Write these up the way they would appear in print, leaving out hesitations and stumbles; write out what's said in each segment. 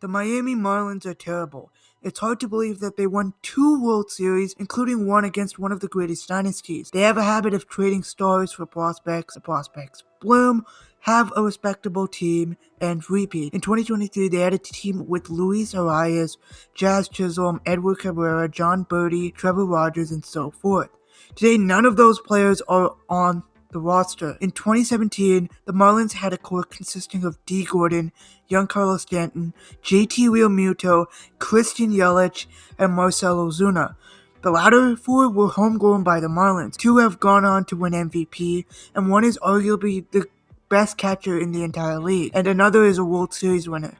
The Miami Marlins are terrible. It's hard to believe that they won 2 World Series, including one against one of the greatest dynasties. They have a habit of trading stars for prospects. The prospects bloom, have a respectable team, and repeat. In 2023, they had a team with Luis Arias, Jazz Chisholm, Edward Cabrera, John Birdie, Trevor Rogers, and so forth. Today, none of those players are on the roster. In 2017, the Marlins had a core consisting of Dee Gordon, Giancarlo Stanton, JT Realmuto, Christian Yelich, and Marcell Ozuna. The latter 4 were homegrown by the Marlins. 2 have gone on to win MVP, and one is arguably the best catcher in the entire league, and another is a World Series winner.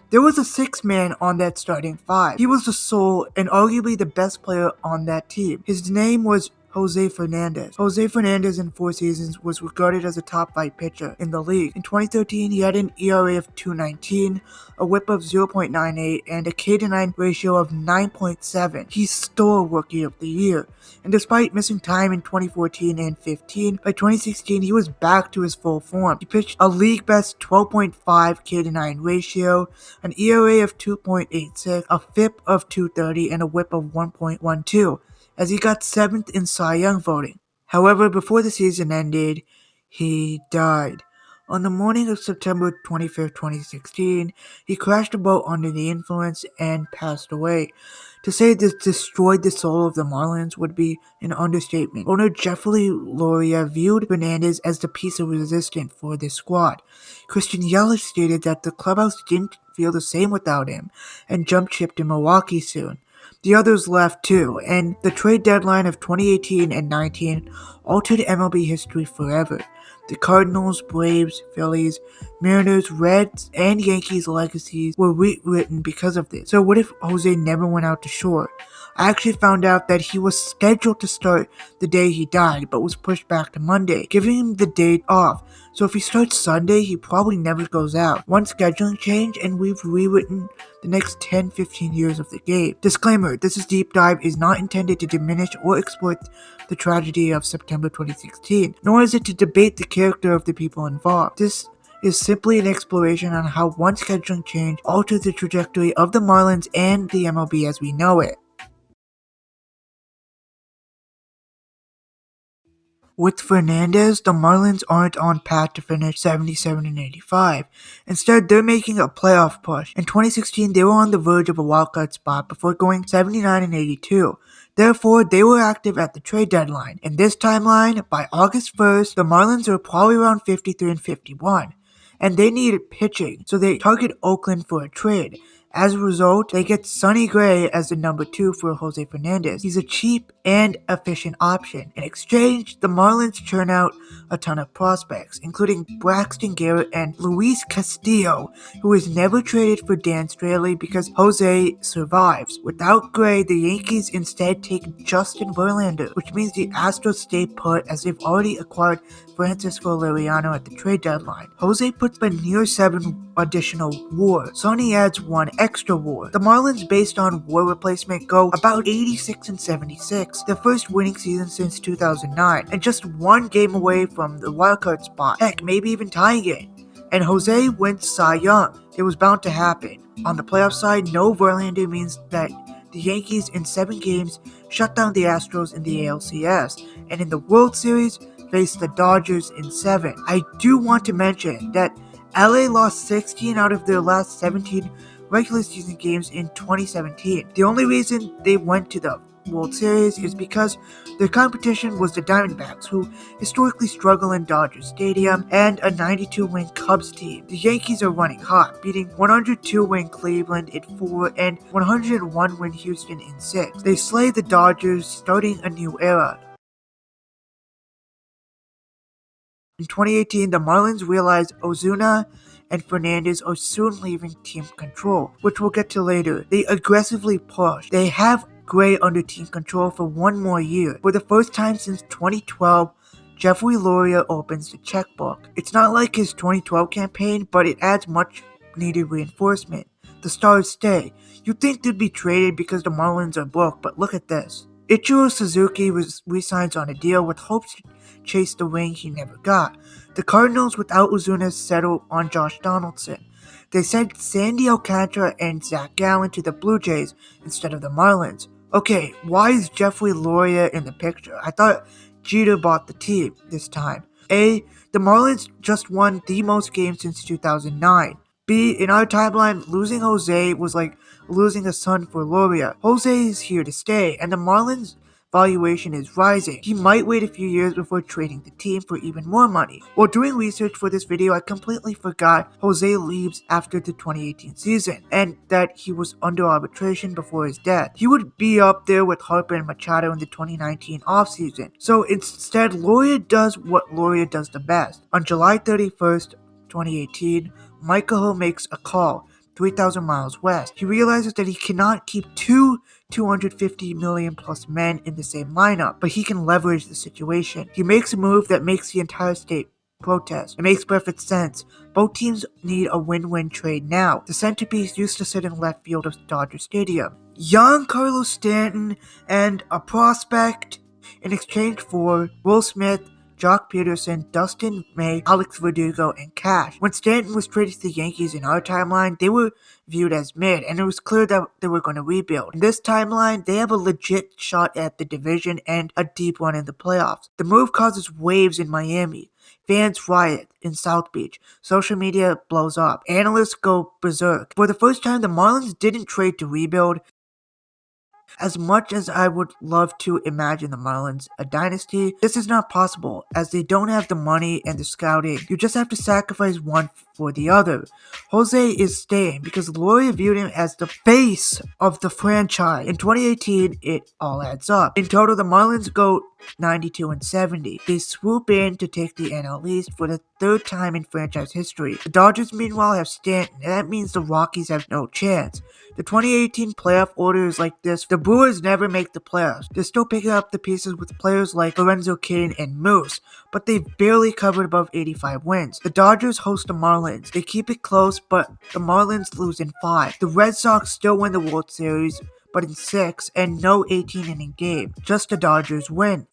There was a 6th man on that starting 5. He was the soul and arguably the best player on that team. His name was Jose Fernandez. Jose Fernandez in 4 seasons was regarded as a top 5 pitcher in the league. In 2013, he had an ERA of 2.19, a WHIP of 0.98, and a K-to-9 ratio of 9.7. He's still Rookie of the Year. And despite missing time in 2014 and 15, by 2016 he was back to his full form. He pitched a league-best 12.5 K-to-9 ratio, an ERA of 2.86, a FIP of 230, and a WHIP of 1.12. as he got 7th in Cy Young voting. However, before the season ended, he died. On the morning of September 25, 2016, he crashed a boat under the influence and passed away. To say this destroyed the soul of the Marlins would be an understatement. Owner Jeffrey Loria viewed Fernandez as the piece of resistance for this squad. Christian Yelich stated that the clubhouse didn't feel the same without him and jumped ship to Milwaukee soon. The others left too, and the trade deadline of 2018 and 19 altered MLB history forever. The Cardinals, Braves, Phillies, Mariners, Reds, and Yankees' legacies were rewritten because of this. So what if Jose never went out to shore? I actually found out that he was scheduled to start the day he died, but was pushed back to Monday, giving him the day off. So if he starts Sunday, he probably never goes out. One scheduling change, and we've rewritten the next 10-15 years of the game. Disclaimer, this deep dive is not intended to diminish or exploit the tragedy of September 2016, nor is it to debate the character of the people involved. This is simply an exploration on how one scheduling change altered the trajectory of the Marlins and the MLB as we know it. With Fernandez, the Marlins aren't on path to finish 77 and 85. Instead, they're making a playoff push. In 2016, they were on the verge of a wildcard spot before going 79 and 82. Therefore, they were active at the trade deadline. In this timeline, by August 1st, the Marlins are probably around 53 and 51. And they needed pitching, so they target Oakland for a trade. As a result, they get Sonny Gray as the number 2 for Jose Fernandez. He's a cheap and efficient option. In exchange, the Marlins churn out a ton of prospects, including Braxton Garrett and Luis Castillo, who is never traded for Dan Straley because Jose survives. Without Gray, the Yankees instead take Justin Verlander, which means the Astros stay put as they've already acquired Francisco Liriano at the trade deadline. Jose puts a near 7 additional WAR. Sonny adds 1 extra WAR. The Marlins, based on WAR replacement, go about 86 and 76, their first winning season since 2009, and just 1 game away from the wildcard spot. Heck, maybe even tying it. And Jose wins Cy Young. It was bound to happen. On the playoff side, no Verlander means that the Yankees in 7 games shut down the Astros in the ALCS, and in the World Series, faced the Dodgers in 7. I do want to mention that LA lost 16 out of their last 17 regular season games in 2017. The only reason they went to the World Series is because their competition was the Diamondbacks, who historically struggle in Dodger Stadium, and a 92-win Cubs team. The Yankees are running hot, beating 102-win Cleveland in 4 and 101-win Houston in 6. They slay the Dodgers, starting a new era. In 2018, the Marlins realized Ozuna and Fernandez are soon leaving team control, which we'll get to later. They aggressively push. They have Gray under team control for 1 more year. For the first time since 2012, Jeffrey Loria opens the checkbook. It's not like his 2012 campaign, but it adds much needed reinforcement. The stars stay. You'd think they'd be traded because the Marlins are broke, but look at this. Ichiro Suzuki resigns on a deal with hopes to chase the ring he never got. The Cardinals, without Ozuna, settle on Josh Donaldson. They sent Sandy Alcantara and Zach Gallen to the Blue Jays instead of the Marlins. Okay, why is Jeffrey Loria in the picture? I thought Jeter bought the team this time. A. The Marlins just won the most games since 2009. B. In our timeline, losing Jose was like losing a son for Loria. Jose is here to stay, and the Marlins' valuation is rising. He might wait a few years before trading the team for even more money. While doing research for this video, I completely forgot Jose leaves after the 2018 season, and that he was under arbitration before his death. He would be up there with Harper and Machado in the 2019 offseason. So instead, Loria does what Loria does the best. On July 31st, 2018, Michael makes a call 3,000 miles west. He realizes that he cannot keep two 250 million plus men in the same lineup, but he can leverage the situation. He makes a move that makes the entire state protest. It makes perfect sense. Both teams need a win-win trade now. The centerpiece used to sit in left field of Dodger Stadium. Giancarlo Stanton and a prospect in exchange for Will Smith, Jock Peterson, Dustin May, Alex Verdugo, and cash. When Stanton was traded to the Yankees in our timeline, they were viewed as mid, and it was clear that they were going to rebuild. In this timeline, they have a legit shot at the division and a deep run in the playoffs. The move causes waves in Miami. Fans riot in South Beach. Social media blows up. Analysts go berserk. For the first time, the Marlins didn't trade to rebuild. As much as I would love to imagine the Marlins a dynasty, this is not possible as they don't have the money and the scouting. You just have to sacrifice one for the other. Jose is staying because Loria viewed him as the face of the franchise. In 2018, it all adds up. In total, the Marlins go 92-70. They swoop in to take the NL East for the third time in franchise history. The Dodgers, meanwhile, have Stanton, and that means the Rockies have no chance. The 2018 playoff order is like this. The Brewers never make the playoffs. They're still picking up the pieces with players like Lorenzo Cain and Moose, but they've barely covered above 85 wins. The Dodgers host the Marlins. They keep it close, but the Marlins lose in 5. The Red Sox still win the World Series, but in 6, and no 18-inning game. Just the Dodgers win.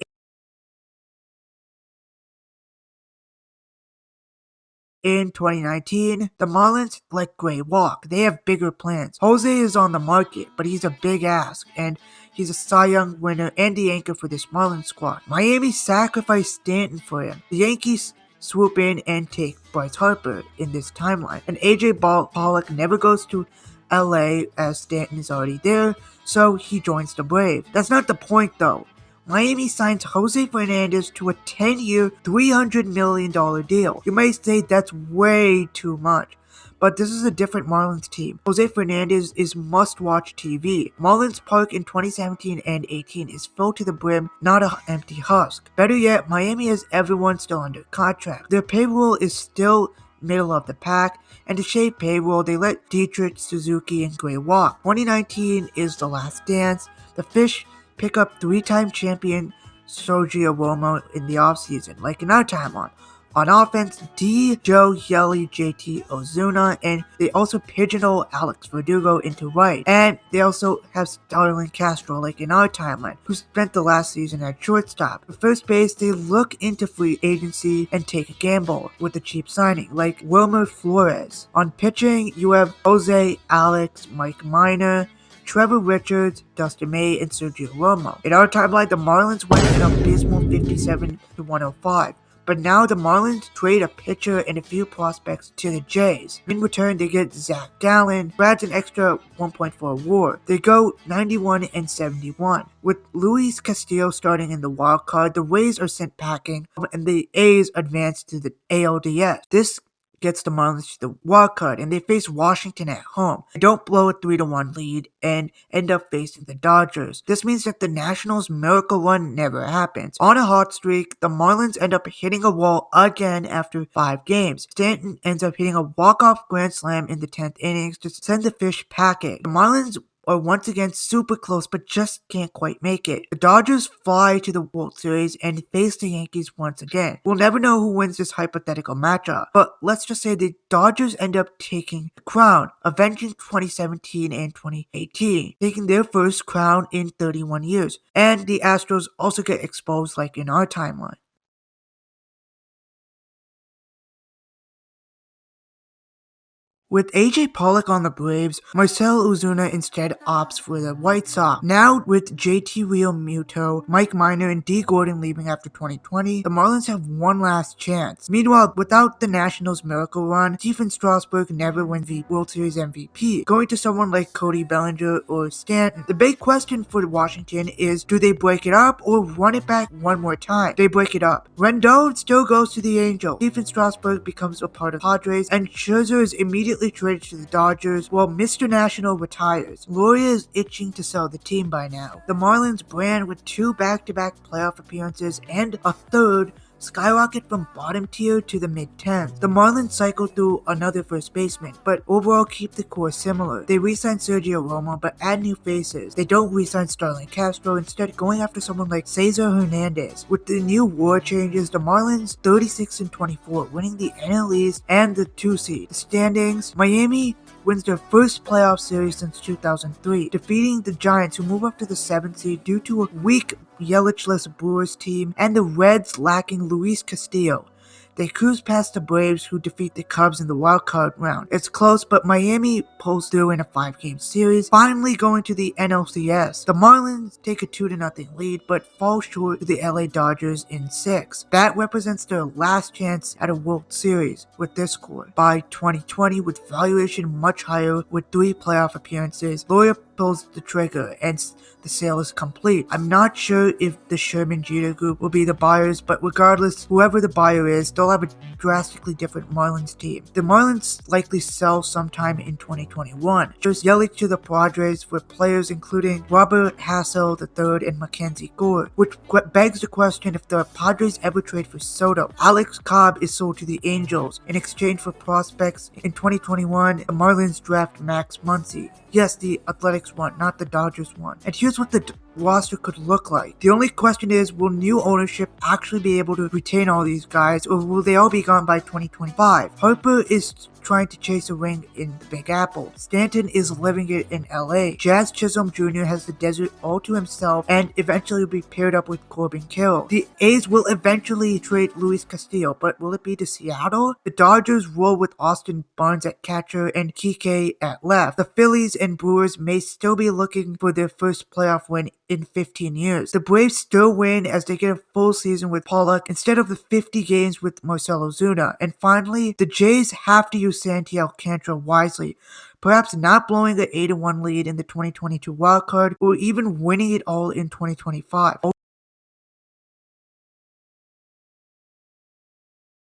In 2019, the Marlins let Gray walk. They have bigger plans. Jose is on the market, but he's a big ask, and he's a Cy Young winner and the anchor for this Marlins squad. Miami sacrificed Stanton for him. The Yankees swoop in and take Bryce Harper in this timeline. And AJ Pollock never goes to LA as Stanton is already there, so he joins the Braves. That's not the point though. Miami signs Jose Fernandez to a 10-year, $300 million deal. You may say that's way too much, but this is a different Marlins team. Jose Fernandez is must-watch TV. Marlins Park in 2017 and 18 is filled to the brim, not an empty husk. Better yet, Miami has everyone still under contract. Their payroll is still middle of the pack, and to shave payroll, they let Dietrich, Suzuki, and Gray walk. 2019 is the last dance. The Fish pick up 3-time champion Sergio Romo in the offseason, like in our timeline. On offense, D, Joe, Yelich, JT, Ozuna, and they also pigeonhole Alex Verdugo into right. And they also have Starlin Castro, like in our timeline, who spent the last season at shortstop. For first base, they look into free agency and take a gamble with a cheap signing, like Wilmer Flores. On pitching, you have Jose, Alex, Mike Minor, Trevor Richards, Dustin May, and Sergio Romo. In our timeline, the Marlins win an abysmal 57-105. But now the Marlins trade a pitcher and a few prospects to the Jays. In return, they get Zach Gallen, adds an extra 1.4 WAR. They go 91-71. With Luis Castillo starting in the wild card, the Rays are sent packing, and the A's advance to the ALDS. This gets the Marlins to the wild card, and they face Washington at home. They don't blow a 3-1 lead and end up facing the Dodgers. This means that the Nationals' miracle run never happens. On a hot streak, the Marlins end up hitting a wall again after 5 games. Stanton ends up hitting a walk-off grand slam in the 10th innings to send the Fish packing. The Marlins are once again super close but just can't quite make it. The Dodgers fly to the World Series and face the Yankees once again. We'll never know who wins this hypothetical matchup, but let's just say the Dodgers end up taking the crown, avenging 2017 and 2018, taking their first crown in 31 years. And the Astros also get exposed like in our timeline. With AJ Pollock on the Braves, Marcell Ozuna instead opts for the White Sox. Now, with JT Realmuto, Mike Minor, and Dee Gordon leaving after 2020, the Marlins have one last chance. Meanwhile, without the Nationals' miracle run, Stephen Strasburg never wins the World Series MVP, going to someone like Cody Bellinger or Stanton. The big question for Washington is, do they break it up or run it back one more time? They break it up. Rendon still goes to the Angels. Stephen Strasburg becomes a part of Padres, and Scherzer is immediately traded to the Dodgers, while Mr. National retires. Loria is itching to sell the team by now. The Marlins brand, with 2 back-to-back playoff appearances and a third, skyrocket from bottom tier to the mid-10s. The Marlins cycle through another first baseman, but overall keep the core similar. They re-sign Sergio Romo, but add new faces. They don't re-sign Starlin Castro, instead going after someone like Jose Fernandez. With the new war changes, the Marlins 36-24, winning the NL East and the 2 seed. The standings, Miami wins their first playoff series since 2003, defeating the Giants, who move up to the 7th seed due to a weak Yelich-less Brewers team and the Reds lacking Luis Castillo. They cruise past the Braves, who defeat the Cubs in the wildcard round. It's close, but Miami pulls through in a 5-game series, finally going to the NLCS. The Marlins take a 2-0 lead, but fall short to the LA Dodgers in 6. That represents their last chance at a World Series with this core. By 2020, with valuation much higher with 3 playoff appearances, Loria pulls the trigger and the sale is complete. I'm not sure if the Sherman Jeter Group will be the buyers, but regardless, whoever the buyer is, they'll have a drastically different Marlins team. The Marlins likely sell sometime in 2021. Just Yelich to the Padres for players including Robert Hassel III and Mackenzie Gore, which begs the question if the Padres ever trade for Soto. Alex Cobb is sold to the Angels in exchange for prospects. In 2021, the Marlins draft Max Muncy. Yes, the Athletics one, not the Dodgers one. And here's what the roster could look like. The only question is, will new ownership actually be able to retain all these guys, or will they all be gone by 2025? Harper is trying to chase a ring in the Big Apple. Stanton is living it in LA. Jazz Chisholm Jr. has the desert all to himself and eventually will be paired up with Corbin Carroll. The A's will eventually trade Luis Castillo, but will it be to Seattle? The Dodgers roll with Austin Barnes at catcher and Kike at left. The Phillies and Brewers may still be looking for their first playoff win in 15 years. The Braves still win as they get a full season with Pollock instead of the 50 games with Marcell Ozuna. And finally, the Jays have to use Sandy Alcantara wisely, perhaps not blowing the 8-1 lead in the 2022 wildcard or even winning it all in 2025.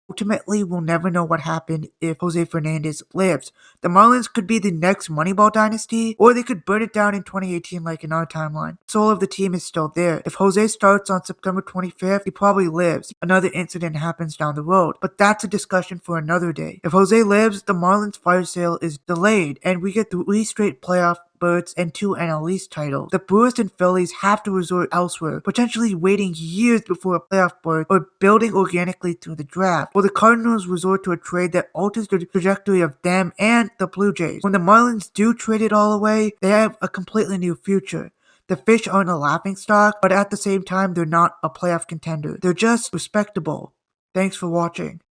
Ultimately, we'll never know what happened if Jose Fernandez lives. The Marlins could be the next Moneyball dynasty, or they could burn it down in 2018 like in our timeline. The soul of the team is still there. If Jose starts on September 25th, he probably lives. Another incident happens down the road, but that's a discussion for another day. If Jose lives, the Marlins fire sale is delayed, and we get 3 straight playoff berths and 2 NL East titles. The Brewers and Phillies have to resort elsewhere, potentially waiting years before a playoff berth or building organically through the draft. Or the Cardinals resort to a trade that alters the trajectory of them and the Blue Jays. When the Marlins do trade it all away, they have a completely new future. The Fish aren't a laughingstock, but at the same time, they're not a playoff contender. They're just respectable. Thanks for watching.